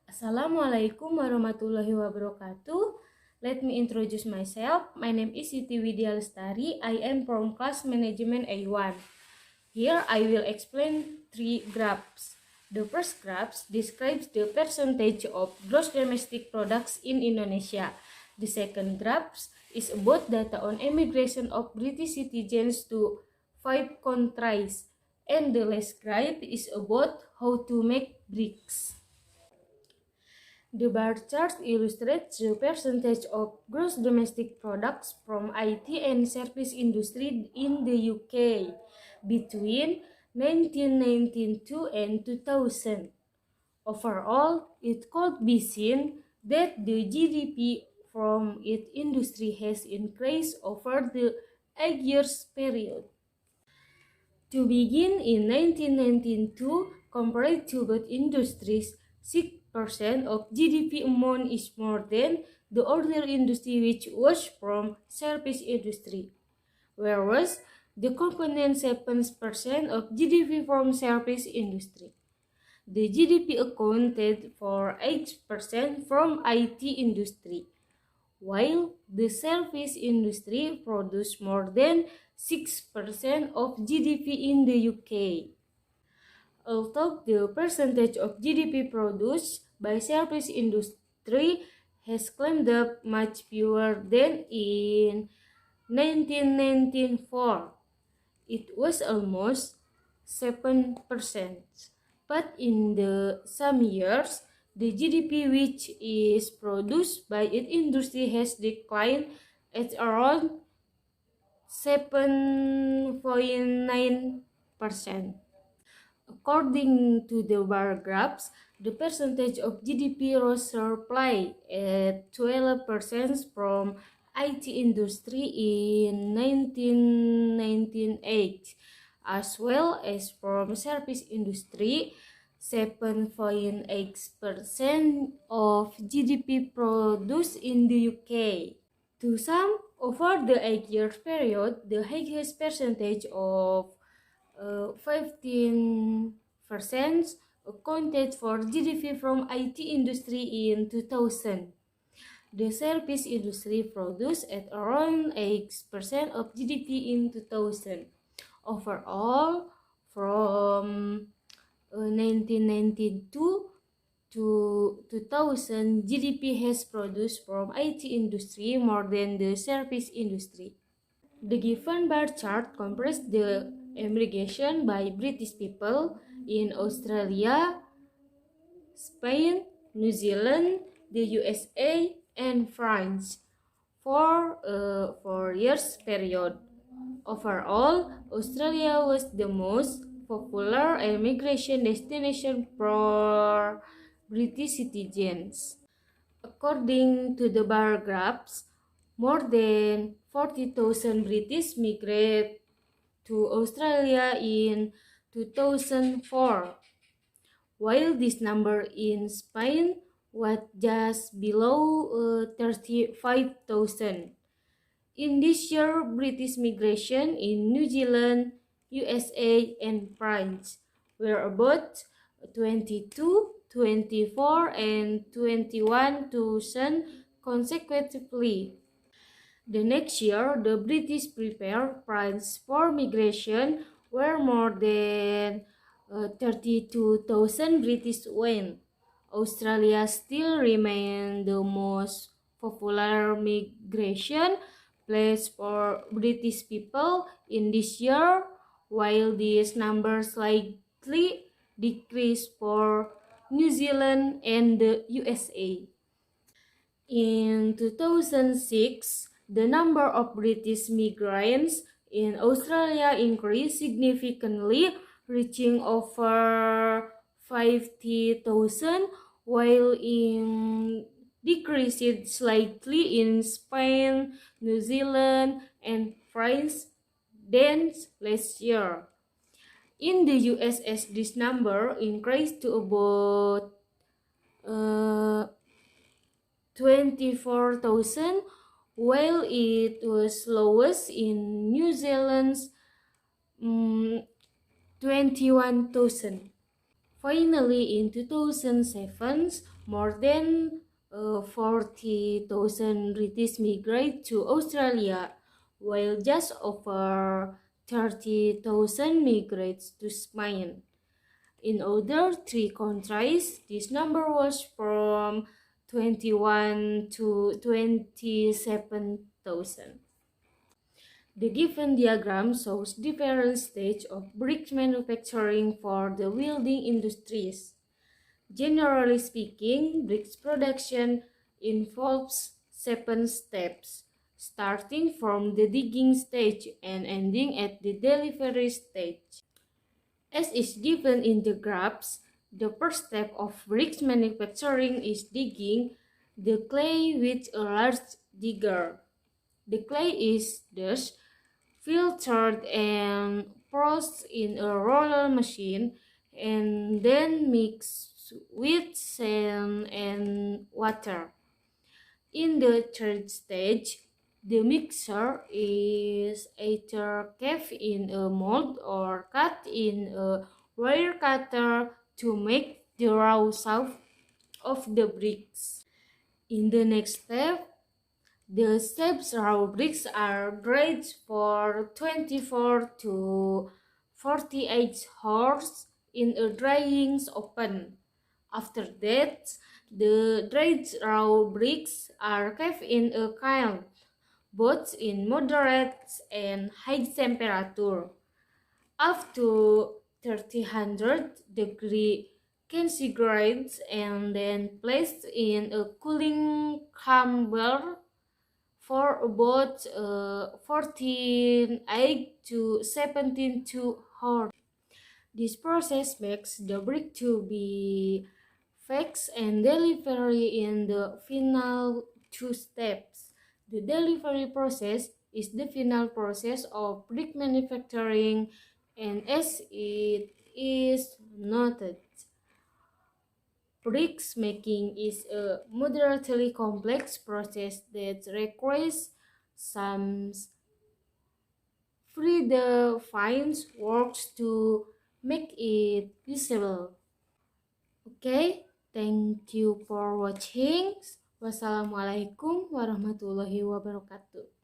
Assalamualaikum warahmatullahi wabarakatuh. Let me introduce myself. My name is Siti Widya Lestari. I am from class management A1. Here I will explain three graphs. The first graph describes the percentage of gross domestic products in Indonesia. The second graph is about data on immigration of British citizens to 5 countries. And the last graph is about how to make bricks. The bar chart illustrates the percentage of gross domestic products from IT and service industry in the UK between 1992 and 2000. Overall, it could be seen that the GDP from its industry has increased over the 8 years period. To begin, in 1992, compared to both industries, 6% of GDP amount is more than the other industry, which was from service industry, whereas the component 7% of GDP from service industry. The GDP accounted for 8% from IT industry, while the service industry produced more than 6% of GDP in the UK. Although the percentage of GDP produced by service industry has climbed up much fewer than in 1994, it was almost 7%. But in the some years, the GDP which is produced by its industry has declined at around 7.9%. According to the bar graphs, the percentage of GDP rose sharply at 12% from IT industry in 1998, as well as from service industry. 7.8% of GDP produced in the UK. To sum, over the 8-year period, the highest percentage of 15% accounted for GDP from IT industry in 2000. The service industry produced at around 8% of GDP in 2000. Overall, from 1992 to 2000, GDP has produced from IT industry more than the service industry. The given bar chart compares the immigration by British people in Australia, Spain, New Zealand, the USA, and France for a 4 years period. Overall, Australia was the most popular immigration destination for British citizens. According to the bar graphs, more than 40,000 British migrated to Australia in 2004, while this number in Spain was just below 35,000. In this year, British migration in New Zealand, USA, and France were about 22, 24, and 21,000 consecutively. The next year, the British prepared France for migration, where more than 32,000 British went. Australia still remained the most popular migration place for British people in this year, while these numbers slightly decreased for New Zealand and the USA. In 2006, the number of British migrants in Australia increased significantly, reaching over 50,000, while in decreased slightly in Spain, New Zealand, and France than last year. In the US, this number increased to about 24,000, while it was lowest in New Zealand's 21,000. Finally, in 2007, more than 40,000 British migrate to Australia, while just over 30,000 migrates to Spain. In other three countries, this number was from 21 to 27,000. The given diagram shows different stages of brick manufacturing for the building industries. Generally speaking, bricks production involves 7 steps, starting from the digging stage and ending at the delivery stage. As is given in the graphs, the first step of bricks manufacturing is digging the clay with a large digger. The clay is thus filtered and pressed in a roller machine and then mixed with sand and water. In the third stage, the mixture is either kept in a mold or cut in a wire cutter to make the raw shape of the bricks. In the next step, the shaped raw bricks are dried for 24 to 48 hours in a drying oven. After that, the dried raw bricks are kept in a kiln, both in moderate and high temperature, up to 300-degree centigrade, and then placed in a cooling chamber for about 14 to 17 hours. This process makes the brick to be fixed and delivery in the final 2 steps. The delivery process is the final process of brick manufacturing, and as it is noted, bricks making is a moderately complex process that requires some predefined works to make it visible. Okay, thank you for watching. Wassalamualaikum warahmatullahi wabarakatuh.